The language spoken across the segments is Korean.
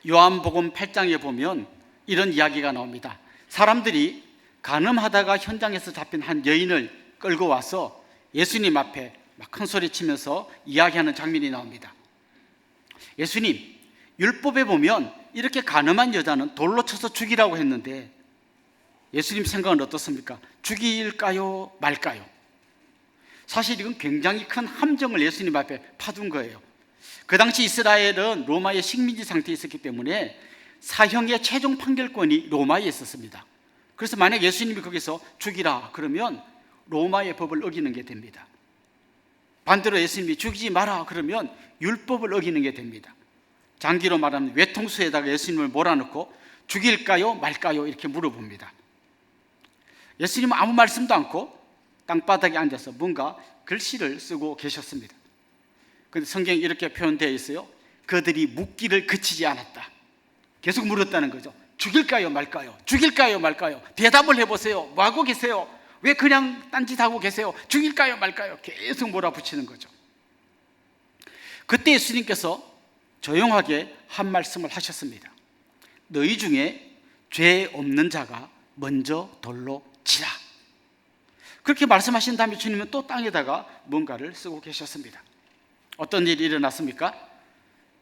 요한복음 8장에 보면 이런 이야기가 나옵니다. 사람들이 간음하다가 현장에서 잡힌 한 여인을 끌고 와서 예수님 앞에 막 큰 소리 치면서 이야기하는 장면이 나옵니다. 예수님, 율법에 보면 이렇게 간음한 여자는 돌로 쳐서 죽이라고 했는데 예수님 생각은 어떻습니까? 죽일까요 말까요? 사실 이건 굉장히 큰 함정을 예수님 앞에 파둔 거예요. 그 당시 이스라엘은 로마의 식민지 상태에 있었기 때문에 사형의 최종 판결권이 로마에 있었습니다. 그래서 만약 예수님이 거기서 죽이라 그러면 로마의 법을 어기는 게 됩니다. 반대로 예수님이 죽이지 마라 그러면 율법을 어기는 게 됩니다. 장기로 말하면 외통수에다가 예수님을 몰아넣고 죽일까요 말까요 이렇게 물어봅니다. 예수님은 아무 말씀도 않고 땅바닥에 앉아서 뭔가 글씨를 쓰고 계셨습니다. 그런데 성경에 이렇게 표현되어 있어요. 그들이 묻기를 그치지 않았다. 계속 물었다는 거죠. 죽일까요 말까요? 죽일까요 말까요? 대답을 해보세요. 뭐하고 계세요? 왜 그냥 딴짓하고 계세요? 죽일까요 말까요? 계속 몰아붙이는 거죠. 그때 예수님께서 조용하게 한 말씀을 하셨습니다. 너희 중에 죄 없는 자가 먼저 돌로 치라. 그렇게 말씀하신 다음에 주님은 또 땅에다가 뭔가를 쓰고 계셨습니다. 어떤 일이 일어났습니까?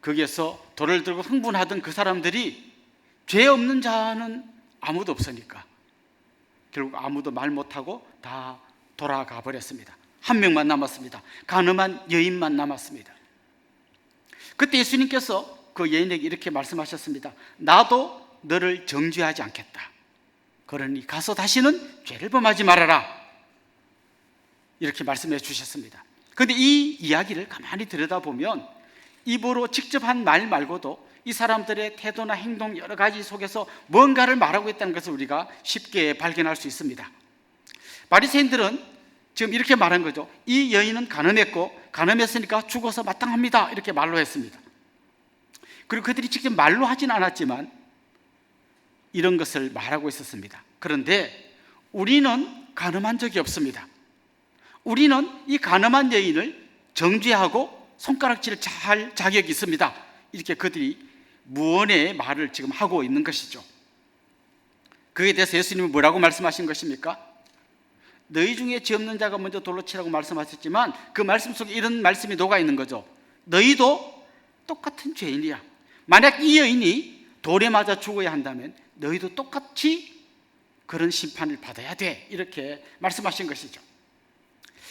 거기에서 돌을 들고 흥분하던 그 사람들이 죄 없는 자는 아무도 없으니까 결국 아무도 말 못하고 다 돌아가 버렸습니다. 한 명만 남았습니다. 간음한 여인만 남았습니다. 그때 예수님께서 그 여인에게 이렇게 말씀하셨습니다. 나도 너를 정죄하지 않겠다. 그러니 가서 다시는 죄를 범하지 말아라. 이렇게 말씀해 주셨습니다. 그런데 이 이야기를 가만히 들여다보면 입으로 직접 한 말 말고도 이 사람들의 태도나 행동 여러 가지 속에서 뭔가를 말하고 있다는 것을 우리가 쉽게 발견할 수 있습니다. 바리새인들은 지금 이렇게 말한 거죠. 이 여인은 간음했으니까 죽어서 마땅합니다. 이렇게 말로 했습니다. 그리고 그들이 직접 말로 하진 않았지만 이런 것을 말하고 있었습니다. 그런데 우리는 간음한 적이 없습니다. 우리는 이 간음한 여인을 정죄하고 손가락질을 할 자격이 있습니다. 이렇게 그들이 무언의 말을 지금 하고 있는 것이죠. 그에 대해서 예수님은 뭐라고 말씀하신 것입니까? 너희 중에 죄 없는 자가 먼저 돌로 치라고 말씀하셨지만 그 말씀 속에 이런 말씀이 녹아 있는 거죠. 너희도 똑같은 죄인이야. 만약 이 여인이 돌에 맞아 죽어야 한다면 너희도 똑같이 그런 심판을 받아야 돼. 이렇게 말씀하신 것이죠.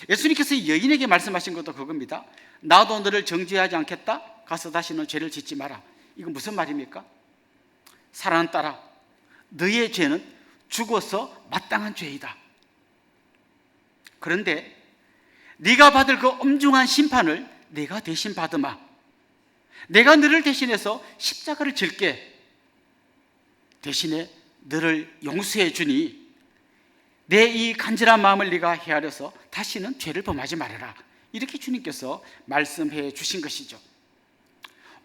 예수님께서 이 여인에게 말씀하신 것도 그겁니다. 나도 너를 정죄하지 않겠다. 가서 다시는 죄를 짓지 마라. 이건 무슨 말입니까? 사랑하는 딸아, 너의 죄는 죽어서 마땅한 죄이다. 그런데 네가 받을 그 엄중한 심판을 내가 대신 받으마. 내가 너를 대신해서 십자가를 질게. 대신에 너를 용서해 주니 내 이 간절한 마음을 네가 헤아려서 다시는 죄를 범하지 말아라. 이렇게 주님께서 말씀해 주신 것이죠.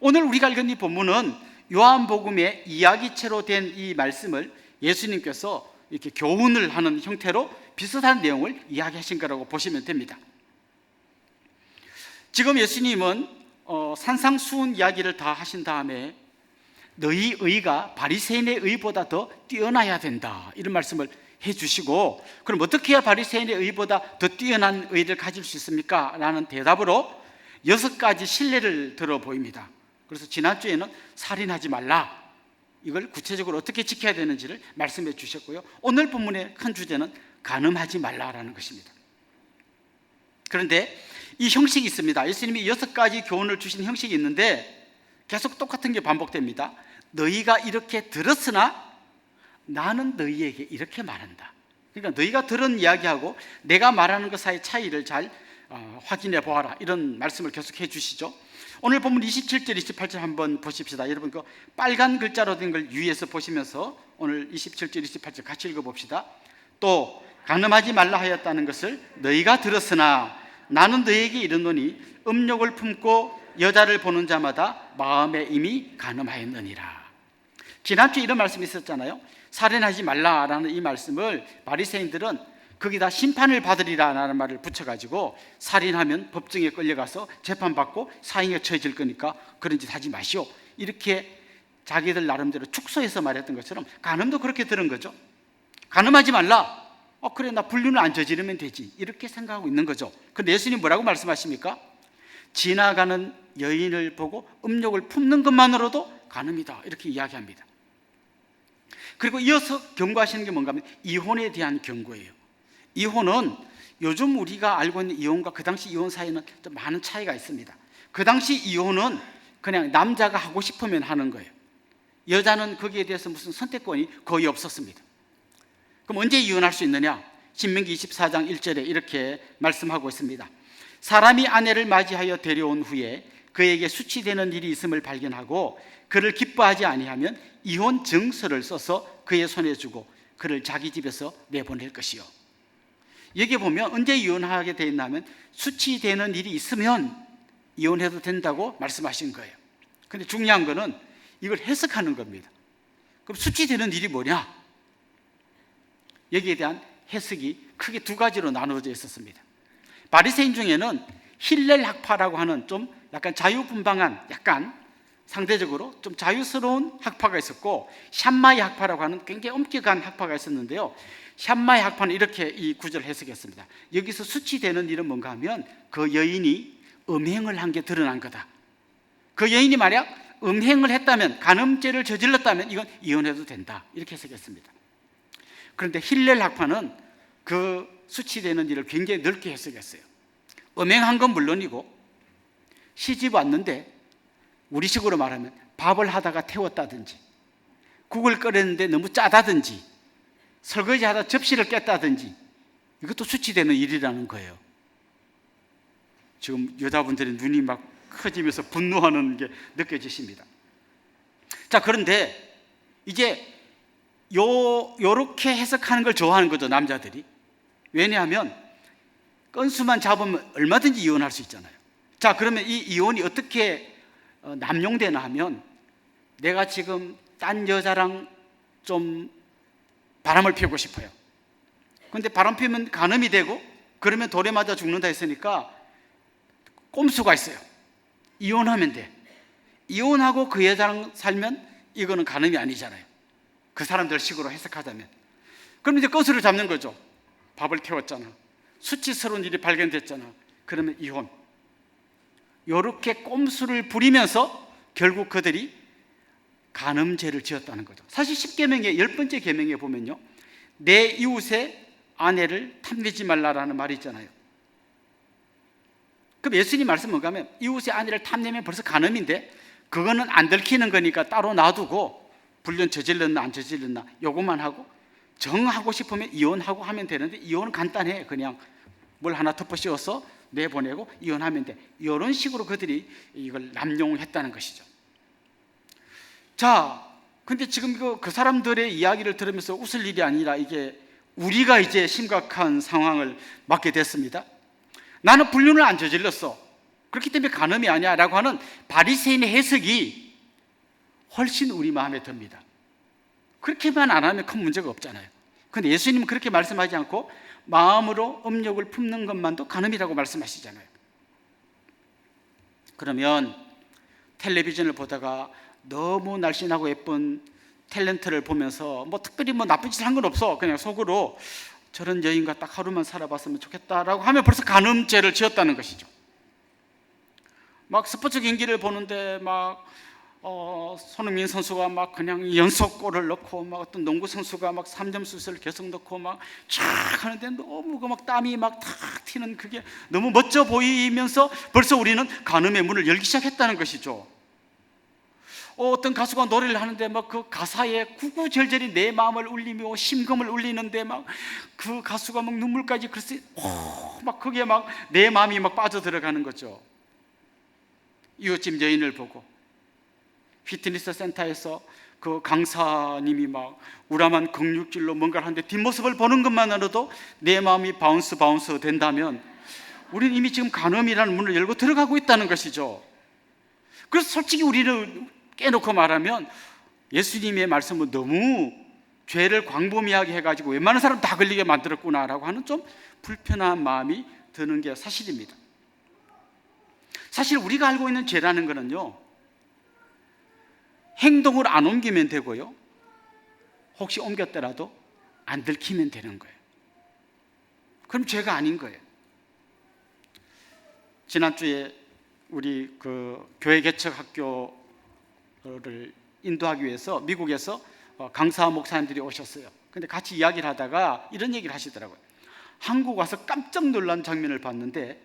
오늘 우리가 읽은 이 본문은 요한복음의 이야기체로 된 이 말씀을 예수님께서 이렇게 교훈을 하는 형태로 비슷한 내용을 이야기하신 거라고 보시면 됩니다. 지금 예수님은 산상수훈 이야기를 다 하신 다음에 너희 의가 바리새인의 의보다 더 뛰어나야 된다 이런 말씀을 해주시고, 그럼 어떻게 해야 바리새인의 의보다 더 뛰어난 의를 가질 수 있습니까? 라는 대답으로 6가지 신뢰를 들어 보입니다. 그래서 지난주에는 살인하지 말라, 이걸 구체적으로 어떻게 지켜야 되는지를 말씀해 주셨고요. 오늘 본문의 큰 주제는 간음하지 말라라는 것입니다. 그런데 이 형식이 있습니다. 예수님이 6가지 교훈을 주신 형식이 있는데 계속 똑같은 게 반복됩니다. 너희가 이렇게 들었으나 나는 너희에게 이렇게 말한다. 그러니까 너희가 들은 이야기하고 내가 말하는 것 사이의 차이를 잘 확인해 보아라, 이런 말씀을 계속 해 주시죠. 오늘 본문 27절 28절 한번 보십시다. 여러분 그 빨간 글자로 된 걸 유의해서 보시면서 오늘 27절 28절 같이 읽어봅시다. 또 간음하지 말라 하였다는 것을 너희가 들었으나 나는 너희에게 이르노니 음욕을 품고 여자를 보는 자마다 마음에 이미 간음하였느니라. 지난주에 이런 말씀이 있었잖아요. 살인하지 말라라는 이 말씀을 바리새인들은 거기다 심판을 받으리라는 말을 붙여가지고 살인하면 법정에 끌려가서 재판받고 사형에 처해질 거니까 그런 짓 하지 마시오, 이렇게 자기들 나름대로 축소해서 말했던 것처럼 간음도 그렇게 들은 거죠. 간음하지 말라. 그래, 나 불륜을 안 저지르면 되지, 이렇게 생각하고 있는 거죠. 그런데 예수님 뭐라고 말씀하십니까? 지나가는 여인을 보고 음욕을 품는 것만으로도 간음이다, 이렇게 이야기합니다. 그리고 이어서 경고하시는 게 뭔가 하면 이혼에 대한 경고예요. 이혼은 요즘 우리가 알고 있는 이혼과 그 당시 이혼 사이는 좀 많은 차이가 있습니다. 그 당시 이혼은 그냥 남자가 하고 싶으면 하는 거예요. 여자는 거기에 대해서 무슨 선택권이 거의 없었습니다. 그럼 언제 이혼할 수 있느냐? 신명기 24장 1절에 이렇게 말씀하고 있습니다. 사람이 아내를 맞이하여 데려온 후에 그에게 수치되는 일이 있음을 발견하고 그를 기뻐하지 아니하면 이혼 증서를 써서 그의 손에 주고 그를 자기 집에서 내보낼 것이요. 여기 보면 언제 이혼하게 되어 있냐면 수치되는 일이 있으면 이혼해도 된다고 말씀하신 거예요. 그런데 중요한 거는 이걸 해석하는 겁니다. 그럼 수치되는 일이 뭐냐? 여기에 대한 해석이 크게 두 가지로 나누어져 있었습니다. 바리새인 중에는 힐렐 학파라고 하는 좀 약간 자유분방한, 약간 상대적으로 좀 자유스러운 학파가 있었고, 샴마이 학파라고 하는 굉장히 엄격한 학파가 있었는데요, 샴마이 학파는 이렇게 이 구절을 해석했습니다. 여기서 수치되는 일은 뭔가 하면 그 여인이 음행을 한 게 드러난 거다. 그 여인이 만약 음행을 했다면, 간음죄를 저질렀다면 이건 이혼해도 된다, 이렇게 해석했습니다. 그런데 힐렐 학파는 그 수치되는 일을 굉장히 넓게 해석했어요. 음행한 건 물론이고 시집 왔는데 우리식으로 말하면 밥을 하다가 태웠다든지, 국을 끓였는데 너무 짜다든지, 설거지하다 접시를 깼다든지, 이것도 수치되는 일이라는 거예요. 지금 여자분들의 눈이 막 커지면서 분노하는 게 느껴지십니다. 자, 그런데 이제 요렇게 해석하는 걸 좋아하는 거죠, 남자들이. 왜냐하면 건수만 잡으면 얼마든지 이혼할 수 있잖아요. 자, 그러면 이 이혼이 어떻게 남용되나 하면, 내가 지금 딴 여자랑 좀 바람을 피우고 싶어요. 그런데 바람 피우면 간음이 되고 그러면 돌에 맞아 죽는다 했으니까 꼼수가 있어요. 이혼하면 돼. 이혼하고 그 여자랑 살면 이거는 간음이 아니잖아요, 그 사람들 식으로 해석하자면. 그럼 이제 건수를 잡는 거죠. 밥을 태웠잖아, 수치스러운 일이 발견됐잖아, 그러면 이혼. 이렇게 꼼수를 부리면서 결국 그들이 간음죄를 지었다는 거죠. 사실 10계명의 10번째 계명에 보면요, 내 이웃의 아내를 탐내지 말라라는 말이 있잖아요. 그럼 예수님 말씀 뭔가 하면 이웃의 아내를 탐내면 벌써 간음인데, 그거는 안 들키는 거니까 따로 놔두고 불륜 저질렀나 안 저질렀나 요것만 하고, 정하고 싶으면 이혼하고 하면 되는데, 이혼은 간단해. 그냥 뭘 하나 덮어 씌워서 내보내고 이혼하면 돼. 이런 식으로 그들이 이걸 남용했다는 것이죠. 자, 근데 지금 그 사람들의 이야기를 들으면서 웃을 일이 아니라 이게 우리가 이제 심각한 상황을 맞게 됐습니다. 나는 불륜을 안 저질렀어, 그렇기 때문에 간음이 아니야 라고 하는 바리새인의 해석이 훨씬 우리 마음에 듭니다. 그렇게만 안 하면 큰 문제가 없잖아요. 그런데 예수님은 그렇게 말씀하지 않고 마음으로 음욕을 품는 것만도 간음이라고 말씀하시잖아요. 그러면 텔레비전을 보다가 너무 날씬하고 예쁜 탤런트를 보면서 특별히 나쁜 짓을 한 건 없어, 그냥 속으로 저런 여인과 딱 하루만 살아봤으면 좋겠다라고 하면 벌써 간음죄를 지었다는 것이죠. 막 스포츠 경기를 보는데 손흥민 선수가 그냥 연속골을 넣고, 어떤 농구 선수가 3점 슛을 계속 넣고 쫙 하는데 너무 땀이 탁 튀는 그게 너무 멋져 보이면서 벌써 우리는 간음의 문을 열기 시작했다는 것이죠. 어떤 가수가 노래를 하는데 그 가사에 구구절절히 내 마음을 울리며 심금을 울리는데 그 가수가 눈물까지 글쎄 그게 내 마음이 빠져 들어가는 거죠. 이웃집 여인을 보고 피트니스 센터에서 그 강사님이 우람한 근육질로 뭔가를 하는데 뒷모습을 보는 것만으로도 내 마음이 바운스 된다면 우리는 이미 지금 간음이라는 문을 열고 들어가고 있다는 것이죠. 그래서 솔직히 우리를 깨놓고 말하면 예수님의 말씀은 너무 죄를 광범위하게 해가지고 웬만한 사람 다 걸리게 만들었구나라고 하는 좀 불편한 마음이 드는 게 사실입니다. 사실 우리가 알고 있는 죄라는 거는요, 행동을 안 옮기면 되고요, 혹시 옮겼더라도 안 들키면 되는 거예요. 그럼 죄가 아닌 거예요. 지난주에 우리 교회 개척 학교를 인도하기 위해서 미국에서 강사 목사님들이 오셨어요. 근데 같이 이야기를 하다가 이런 얘기를 하시더라고요. 한국 와서 깜짝 놀란 장면을 봤는데,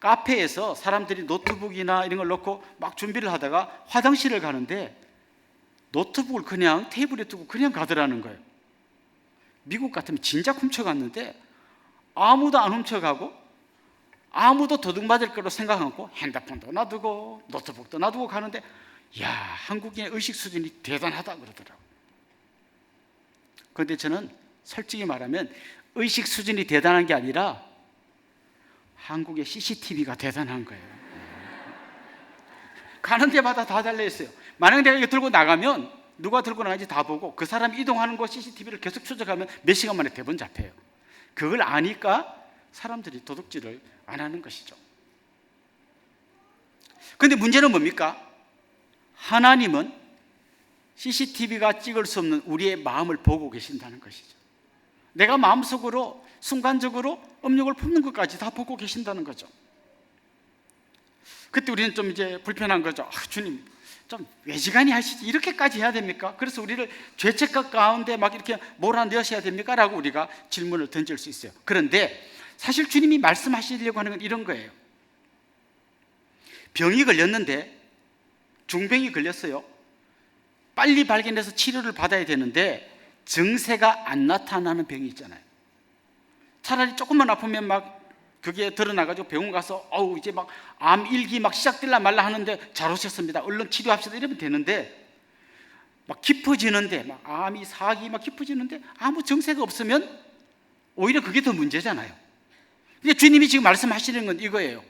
카페에서 사람들이 노트북이나 이런 걸 놓고 막 준비를 하다가 화장실을 가는데 노트북을 그냥 테이블에 두고 그냥 가더라는 거예요. 미국 같으면 진작 훔쳐갔는데 아무도 안 훔쳐가고 아무도 도둑맞을 거로 생각 않고 핸드폰도 놔두고 노트북도 놔두고 가는데, 야, 한국인의 의식 수준이 대단하다 그러더라고요. 그런데 저는 솔직히 말하면 의식 수준이 대단한 게 아니라 한국의 CCTV가 대단한 거예요. 가는 데마다 다 달려있어요. 만약 내가 이거 들고 나가면 누가 들고 나가는지 다 보고 그 사람이 이동하는 거 CCTV를 계속 추적하면 몇 시간 만에 대본 잡혀요. 그걸 아니까 사람들이 도둑질을 안 하는 것이죠. 그런데 문제는 뭡니까? 하나님은 CCTV가 찍을 수 없는 우리의 마음을 보고 계신다는 것이죠. 내가 마음속으로 순간적으로 음욕을 품는 것까지 다 보고 계신다는 거죠. 그때 우리는 좀 이제 불편한 거죠. 주님, 좀 외지간히 하시지 이렇게까지 해야 됩니까? 그래서 우리를 죄책감 가운데 막 이렇게 몰아넣으셔야 됩니까? 라고 우리가 질문을 던질 수 있어요. 그런데 사실 주님이 말씀하시려고 하는 건 이런 거예요. 병이 걸렸는데, 중병이 걸렸어요. 빨리 발견해서 치료를 받아야 되는데 증세가 안 나타나는 병이 있잖아요. 차라리 조금만 아프면 막 그게 드러나가지고 병원 가서 이제 막 암 일기 막 시작될라 말라 하는데 잘 오셨습니다, 얼른 치료합시다 이러면 되는데, 막 깊어지는데 막 암이 사기 막 깊어지는데 아무 증세가 없으면 오히려 그게 더 문제잖아요. 근데 주님이 지금 말씀하시는 건 이거예요.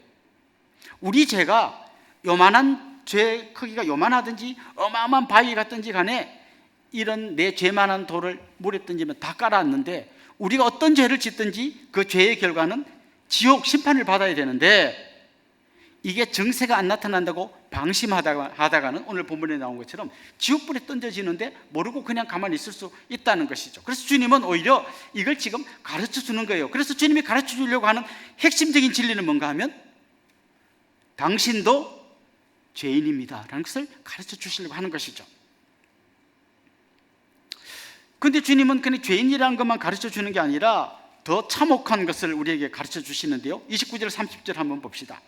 우리 죄가 요만한 죄 크기가 요만하든지 어마어마한 바위 같든지 간에 이런 내 죄만한 돌을 물에 던지면 다 깔아앉는데, 우리가 어떤 죄를 짓든지 그 죄의 결과는 지옥 심판을 받아야 되는데, 이게 증세가 안 나타난다고 방심하다가는 오늘 본문에 나온 것처럼 지옥불에 던져지는데 모르고 그냥 가만히 있을 수 있다는 것이죠. 그래서 주님은 오히려 이걸 지금 가르쳐 주는 거예요. 그래서 주님이 가르쳐 주려고 하는 핵심적인 진리는 뭔가 하면, 당신도 죄인입니다 라는 것을 가르쳐 주시려고 하는 것이죠. 그런데 주님은 그냥 죄인이라는 것만 가르쳐 주는 게 아니라 더 참혹한 것을 우리에게 가르쳐 주시는데요, 29절 30절 한번 봅시다.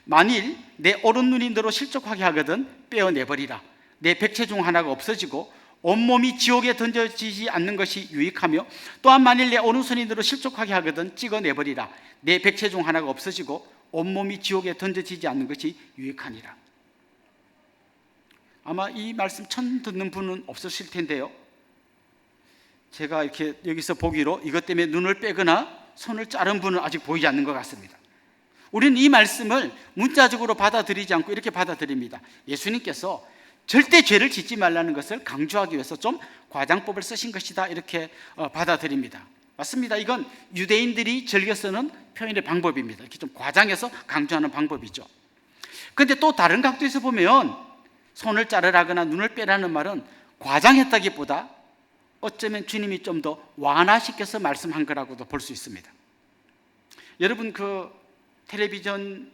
만일 내 오른눈이 너로 실족하게 하거든 빼어내버리라. 내 백체 중 하나가 없어지고 온몸이 지옥에 던져지지 않는 것이 유익하며, 또한 만일 내 오른손이 너로 실족하게 하거든 찍어내버리라. 내 백체 중 하나가 없어지고 온몸이 지옥에 던져지지 않는 것이 유익하니라. 아마 이 말씀 처음 듣는 분은 없으실 텐데요, 제가 이렇게 여기서 보기로 이것 때문에 눈을 빼거나 손을 자른 분은 아직 보이지 않는 것 같습니다. 우리는 이 말씀을 문자적으로 받아들이지 않고 이렇게 받아들입니다. 예수님께서 절대 죄를 짓지 말라는 것을 강조하기 위해서 좀 과장법을 쓰신 것이다, 이렇게 받아들입니다. 맞습니다. 이건 유대인들이 즐겨 쓰는 표현의 방법입니다. 이렇게 좀 과장해서 강조하는 방법이죠. 그런데 또 다른 각도에서 보면 손을 자르라거나 눈을 빼라는 말은 과장했다기보다 어쩌면 주님이 좀 더 완화시켜서 말씀한 거라고도 볼 수 있습니다. 여러분 텔레비전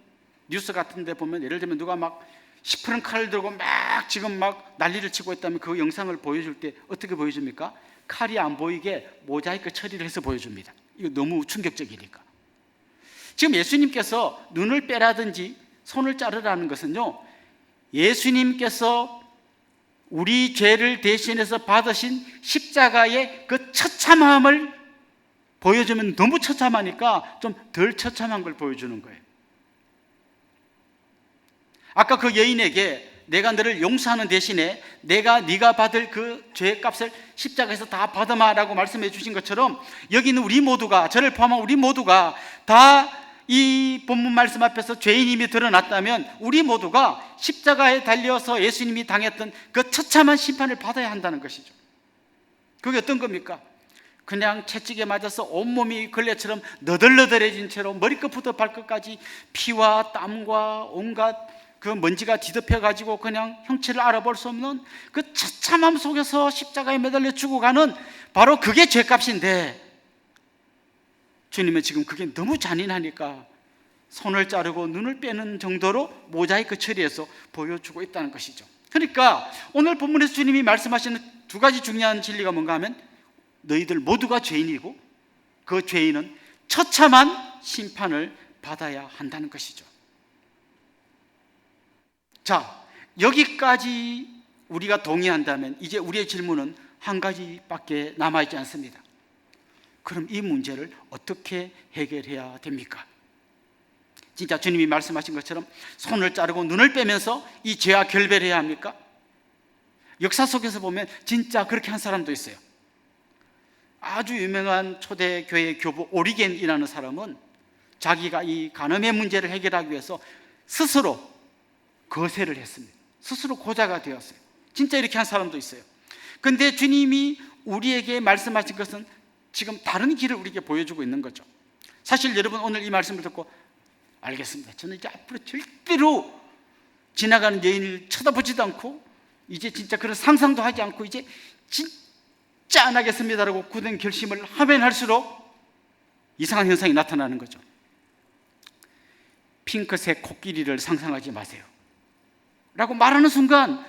뉴스 같은 데 보면 예를 들면 누가 막 시퍼런 칼을 들고 막 지금 막 난리를 치고 있다면 그 영상을 보여줄 때 어떻게 보여줍니까? 칼이 안 보이게 모자이크 처리를 해서 보여줍니다. 이거 너무 충격적이니까. 지금 예수님께서 눈을 빼라든지 손을 자르라는 것은요, 예수님께서 우리 죄를 대신해서 받으신 십자가의 그 처참함을 보여주면 너무 처참하니까 좀 덜 처참한 걸 보여주는 거예요. 아까 그 여인에게 내가 너를 용서하는 대신에 네가 받을 그 죄값을 십자가에서 다 받아마라고 말씀해 주신 것처럼, 여기는 우리 모두가, 저를 포함한 우리 모두가 다 이 본문 말씀 앞에서 죄인임이 드러났다면 우리 모두가 십자가에 달려서 예수님이 당했던 그 처참한 심판을 받아야 한다는 것이죠. 그게 어떤 겁니까? 그냥 채찍에 맞아서 온몸이 걸레처럼 너덜너덜해진 채로 머리끝부터 발끝까지 피와 땀과 온갖 그 먼지가 뒤덮여가지고 그냥 형체를 알아볼 수 없는 그 처참함 속에서 십자가에 매달려 죽어가는 바로 그게 죄값인데, 주님은 지금 그게 너무 잔인하니까 손을 자르고 눈을 빼는 정도로 모자이크 처리해서 보여주고 있다는 것이죠. 그러니까 오늘 본문에서 주님이 말씀하시는 두 가지 중요한 진리가 뭔가 하면, 너희들 모두가 죄인이고 그 죄인은 처참한 심판을 받아야 한다는 것이죠. 자, 여기까지 우리가 동의한다면 이제 우리의 질문은 한 가지밖에 남아있지 않습니다. 그럼 이 문제를 어떻게 해결해야 됩니까? 진짜 주님이 말씀하신 것처럼 손을 자르고 눈을 빼면서 이 죄와 결별을 해야 합니까? 역사 속에서 보면 진짜 그렇게 한 사람도 있어요. 아주 유명한 초대교회 교부 오리겐이라는 사람은 자기가 이 간음의 문제를 해결하기 위해서 스스로 거세를 했습니다. 스스로 고자가 되었어요. 진짜 이렇게 한 사람도 있어요. 근데 주님이 우리에게 말씀하신 것은 지금 다른 길을 우리에게 보여주고 있는 거죠. 사실 여러분, 오늘 이 말씀을 듣고 알겠습니다, 저는 이제 앞으로 절대로 지나가는 여인을 쳐다보지도 않고 이제 진짜 그런 상상도 하지 않고 이제 진짜 안 하겠습니다라고 굳은 결심을 하면 할수록 이상한 현상이 나타나는 거죠. 핑크색 코끼리를 상상하지 마세요 라고 말하는 순간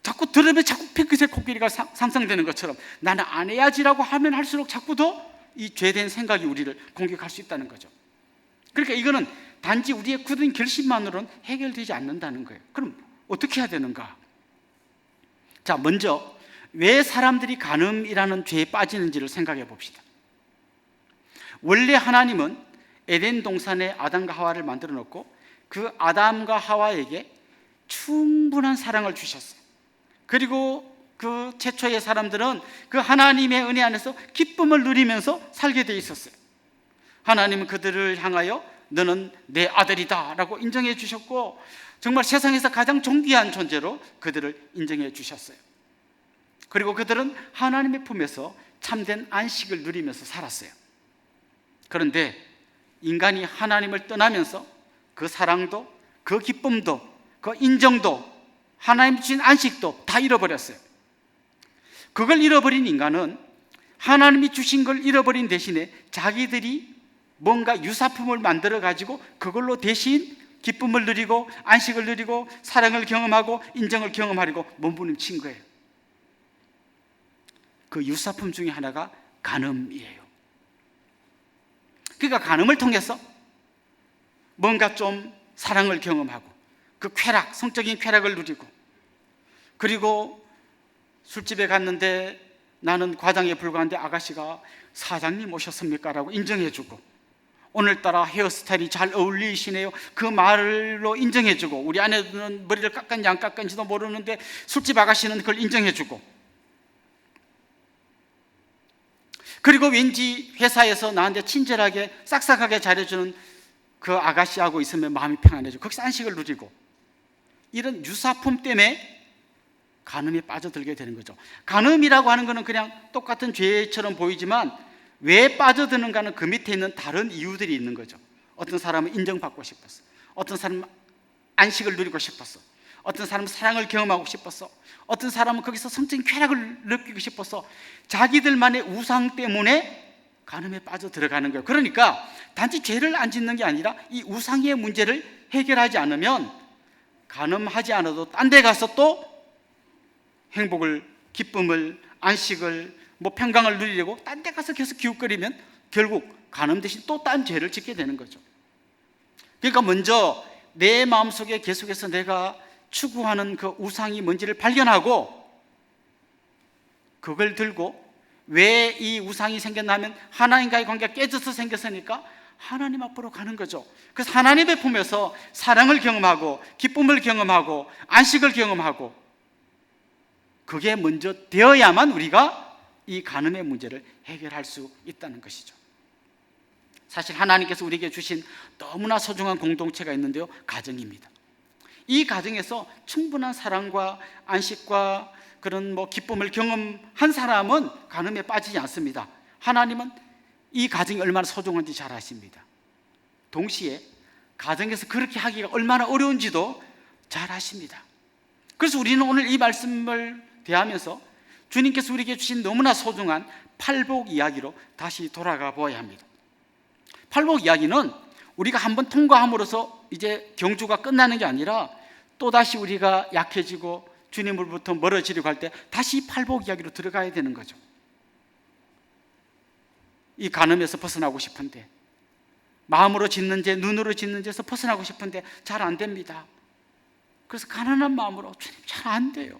자꾸 들으면 자꾸 핑크색 코끼리가 상상되는 것처럼 나는 안 해야지라고 하면 할수록 자꾸 더 이 죄된 생각이 우리를 공격할 수 있다는 거죠. 그러니까 이거는 단지 우리의 굳은 결심만으로는 해결되지 않는다는 거예요. 그럼 어떻게 해야 되는가? 자, 먼저 왜 사람들이 간음이라는 죄에 빠지는지를 생각해 봅시다. 원래 하나님은 에덴 동산에 아담과 하와를 만들어 놓고 그 아담과 하와에게 충분한 사랑을 주셨어요. 그리고 그 최초의 사람들은 그 하나님의 은혜 안에서 기쁨을 누리면서 살게 돼 있었어요. 하나님은 그들을 향하여 너는 내 아들이다 라고 인정해 주셨고, 정말 세상에서 가장 존귀한 존재로 그들을 인정해 주셨어요. 그리고 그들은 하나님의 품에서 참된 안식을 누리면서 살았어요. 그런데 인간이 하나님을 떠나면서 그 사랑도, 그 기쁨도, 그 인정도, 하나님 주신 안식도 다 잃어버렸어요. 그걸 잃어버린 인간은 하나님이 주신 걸 잃어버린 대신에 자기들이 뭔가 유사품을 만들어 가지고 그걸로 대신 기쁨을 누리고 안식을 누리고 사랑을 경험하고 인정을 경험하려고 몸부림친 거예요. 그 유사품 중에 하나가 간음이에요. 그러니까 간음을 통해서 뭔가 좀 사랑을 경험하고 그 쾌락, 성적인 쾌락을 누리고, 그리고 술집에 갔는데 나는 과장에 불과한데 아가씨가 사장님 오셨습니까? 라고 인정해주고, 오늘따라 헤어스타일이 잘 어울리시네요, 그 말로 인정해주고, 우리 아내는 머리를 깎았는지 안 깎았는지도 모르는데 술집 아가씨는 그걸 인정해주고, 그리고 왠지 회사에서 나한테 친절하게 싹싹하게 잘해주는 그 아가씨하고 있으면 마음이 평안해지고 거기서 안식을 누리고, 이런 유사품 때문에 간음에 빠져들게 되는 거죠. 간음이라고 하는 것은 그냥 똑같은 죄처럼 보이지만 왜 빠져드는가는 그 밑에 있는 다른 이유들이 있는 거죠. 어떤 사람은 인정받고 싶었어, 어떤 사람은 안식을 누리고 싶었어, 어떤 사람은 사랑을 경험하고 싶었어, 어떤 사람은 거기서 성적인 쾌락을 느끼고 싶어서 자기들만의 우상 때문에 간음에 빠져 들어가는 거예요. 그러니까 단지 죄를 안 짓는 게 아니라 이 우상의 문제를 해결하지 않으면 간음하지 않아도 딴 데 가서 또 행복을, 기쁨을, 안식을, 평강을 누리려고 딴 데 가서 계속 기웃거리면 결국 간음 대신 또 딴 죄를 짓게 되는 거죠. 그러니까 먼저 내 마음속에 계속해서 내가 추구하는 그 우상이 뭔지를 발견하고, 그걸 들고 왜 이 우상이 생겼나 하면 하나님과의 관계가 깨져서 생겼으니까 하나님 앞으로 가는 거죠. 그래서 하나님의 품에서 사랑을 경험하고 기쁨을 경험하고 안식을 경험하고, 그게 먼저 되어야만 우리가 이 간음의 문제를 해결할 수 있다는 것이죠. 사실 하나님께서 우리에게 주신 너무나 소중한 공동체가 있는데요, 가정입니다. 이 가정에서 충분한 사랑과 안식과 그런 기쁨을 경험한 사람은 간음에 빠지지 않습니다. 하나님은 이 가정이 얼마나 소중한지 잘 아십니다. 동시에 가정에서 그렇게 하기가 얼마나 어려운지도 잘 아십니다. 그래서 우리는 오늘 이 말씀을 대하면서 주님께서 우리에게 주신 너무나 소중한 팔복 이야기로 다시 돌아가 보아야 합니다. 팔복 이야기는 우리가 한번 통과함으로써 이제 경주가 끝나는 게 아니라 또다시 우리가 약해지고 주님으로부터 멀어지려고 할 때 다시 팔복 이야기로 들어가야 되는 거죠. 이 간음에서 벗어나고 싶은데, 마음으로 짓는 죄, 눈으로 짓는 죄에서 벗어나고 싶은데 잘 안 됩니다. 그래서 가난한 마음으로 주님 잘 안 돼요.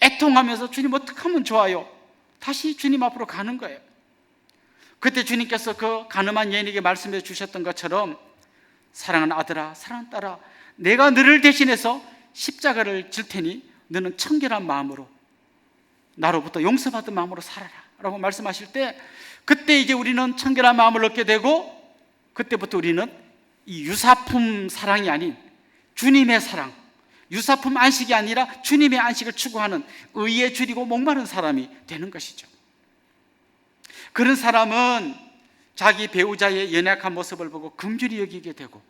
애통하면서 주님 어떻게 하면 좋아요? 다시 주님 앞으로 가는 거예요. 그때 주님께서 그 간음한 여인에게 말씀해 주셨던 것처럼, 사랑하는 아들아, 사랑하는 딸아, 내가 너를 대신해서 십자가를 질 테니 너는 청결한 마음으로 나로부터 용서받은 마음으로 살아라 라고 말씀하실 때, 그때 이제 우리는 청결한 마음을 얻게 되고, 그때부터 우리는 이 유사품 사랑이 아닌 주님의 사랑, 유사품 안식이 아니라 주님의 안식을 추구하는 의에 줄이고 목마른 사람이 되는 것이죠. 그런 사람은 자기 배우자의 연약한 모습을 보고 긍휼히 여기게 되고,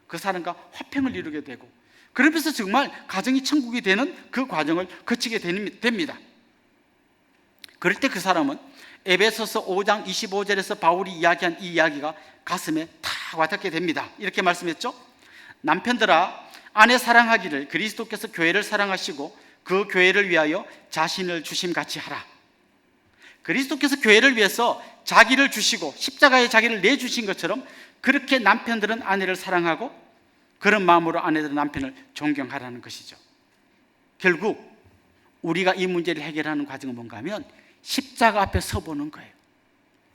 그 사람과 화평을 이루게 되고, 그러면서 정말 가정이 천국이 되는 그 과정을 거치게 됩니다. 그럴 때 그 사람은 에베소서 5장 25절에서 바울이 이야기한 이 이야기가 가슴에 탁 와닿게 됩니다. 이렇게 말씀했죠. 남편들아, 아내 사랑하기를 그리스도께서 교회를 사랑하시고 그 교회를 위하여 자신을 주심같이 하라. 그리스도께서 교회를 위해서 자기를 주시고 십자가에 자기를 내주신 것처럼, 그렇게 남편들은 아내를 사랑하고 그런 마음으로 아내들은 남편을 존경하라는 것이죠. 결국 우리가 이 문제를 해결하는 과정은 뭔가 하면 십자가 앞에 서보는 거예요.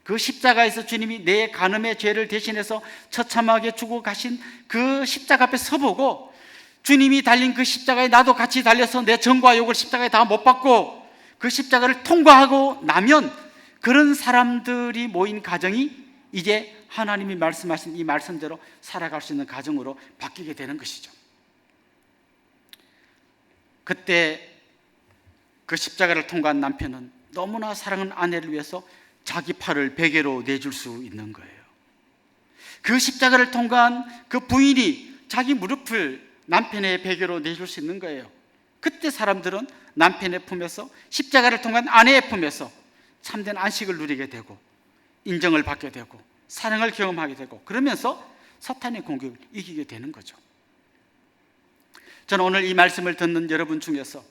그 십자가에서 주님이 내 간음의 죄를 대신해서 처참하게 주고 가신 그 십자가 앞에 서보고, 주님이 달린 그 십자가에 나도 같이 달려서 내 정과 욕을 십자가에 다 못 받고 그 십자가를 통과하고 나면, 그런 사람들이 모인 가정이 이제 하나님이 말씀하신 이 말씀대로 살아갈 수 있는 가정으로 바뀌게 되는 것이죠. 그때 그 십자가를 통과한 남편은 너무나 사랑하는 아내를 위해서 자기 팔을 베개로 내줄 수 있는 거예요. 그 십자가를 통과한 그 부인이 자기 무릎을 남편의 베개로 내줄 수 있는 거예요. 그때 사람들은 남편의 품에서, 십자가를 통한 아내의 품에서 참된 안식을 누리게 되고 인정을 받게 되고 사랑을 경험하게 되고, 그러면서 사탄의 공격을 이기게 되는 거죠. 저는 오늘 이 말씀을 듣는 여러분 중에서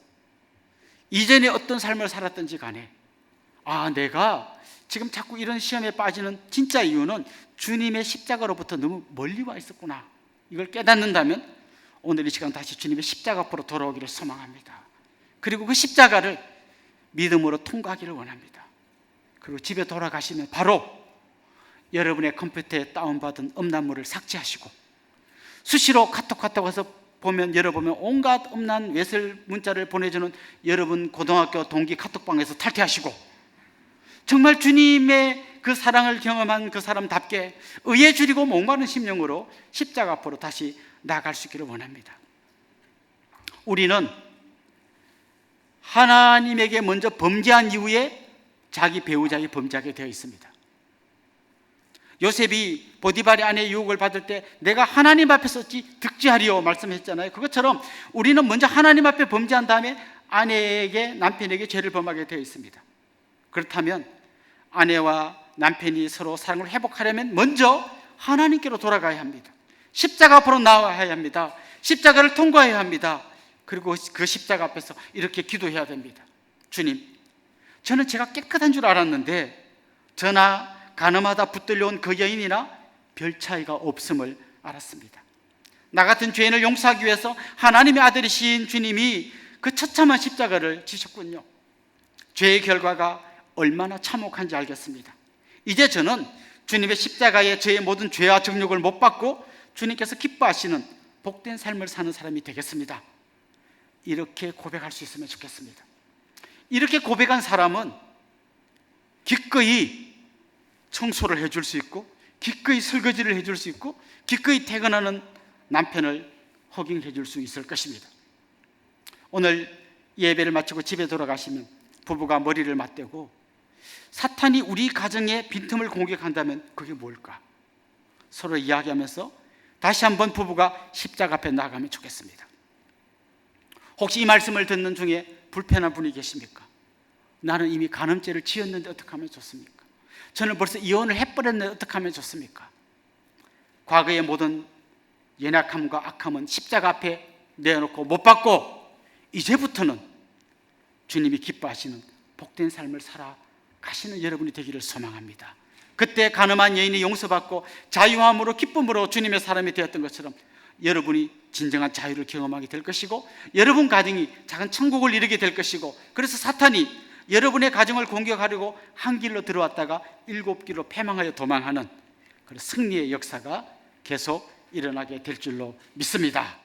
이전에 어떤 삶을 살았든지 간에, 내가 지금 자꾸 이런 시험에 빠지는 진짜 이유는 주님의 십자가로부터 너무 멀리 와 있었구나, 이걸 깨닫는다면 오늘 이 시간 다시 주님의 십자가 앞으로 돌아오기를 소망합니다. 그리고 그 십자가를 믿음으로 통과하기를 원합니다. 그리고 집에 돌아가시면 바로 여러분의 컴퓨터에 다운받은 음란물을 삭제하시고, 수시로 카톡해서 열어보면 온갖 음란 외설 문자를 보내주는 여러분 고등학교 동기 카톡방에서 탈퇴하시고, 정말 주님의 그 사랑을 경험한 그 사람답게 의에 줄이고 목마른 심령으로 십자가 앞으로 다시 나아갈 수 있기를 원합니다. 우리는 하나님에게 먼저 범죄한 이후에 자기 배우자에게 범죄하게 되어 있습니다. 요셉이 보디발의 아내의 유혹을 받을 때 내가 하나님 앞에서 득지하리오 말씀했잖아요. 그것처럼 우리는 먼저 하나님 앞에 범죄한 다음에 아내에게, 남편에게 죄를 범하게 되어 있습니다. 그렇다면 아내와 남편이 서로 사랑을 회복하려면 먼저 하나님께로 돌아가야 합니다. 십자가 앞으로 나와야 합니다. 십자가를 통과해야 합니다. 그리고 그 십자가 앞에서 이렇게 기도해야 됩니다. 주님, 저는 제가 깨끗한 줄 알았는데 저나 간음하다 붙들려온 그 여인이나 별 차이가 없음을 알았습니다. 나 같은 죄인을 용서하기 위해서 하나님의 아들이신 주님이 그 처참한 십자가를 지셨군요. 죄의 결과가 얼마나 참혹한지 알겠습니다. 이제 저는 주님의 십자가에 저의 모든 죄와 정욕을 못 받고 주님께서 기뻐하시는 복된 삶을 사는 사람이 되겠습니다. 이렇게 고백할 수 있으면 좋겠습니다. 이렇게 고백한 사람은 기꺼이 청소를 해줄 수 있고, 기꺼이 설거지를 해줄 수 있고, 기꺼이 퇴근하는 남편을 허깅해 줄 수 있을 것입니다. 오늘 예배를 마치고 집에 돌아가시면 부부가 머리를 맞대고, 사탄이 우리 가정에 빈틈을 공격한다면 그게 뭘까? 서로 이야기하면서 다시 한번 부부가 십자가 앞에 나가면 좋겠습니다. 혹시 이 말씀을 듣는 중에 불편한 분이 계십니까? 나는 이미 간음죄를 지었는데 어떻게 하면 좋습니까? 저는 벌써 이혼을 해버렸는데 어떻게 하면 좋습니까? 과거의 모든 연약함과 악함은 십자가 앞에 내어놓고 못 받고 이제부터는 주님이 기뻐하시는 복된 삶을 살아가시는 여러분이 되기를 소망합니다. 그때 가늠한 여인이 용서받고 자유함으로 기쁨으로 주님의 사람이 되었던 것처럼 여러분이 진정한 자유를 경험하게 될 것이고 여러분 가정이 작은 천국을 이루게 될 것이고, 그래서 사탄이 여러분의 가정을 공격하려고 한 길로 들어왔다가 7길로 패망하여 도망하는 그런 승리의 역사가 계속 일어나게 될 줄로 믿습니다.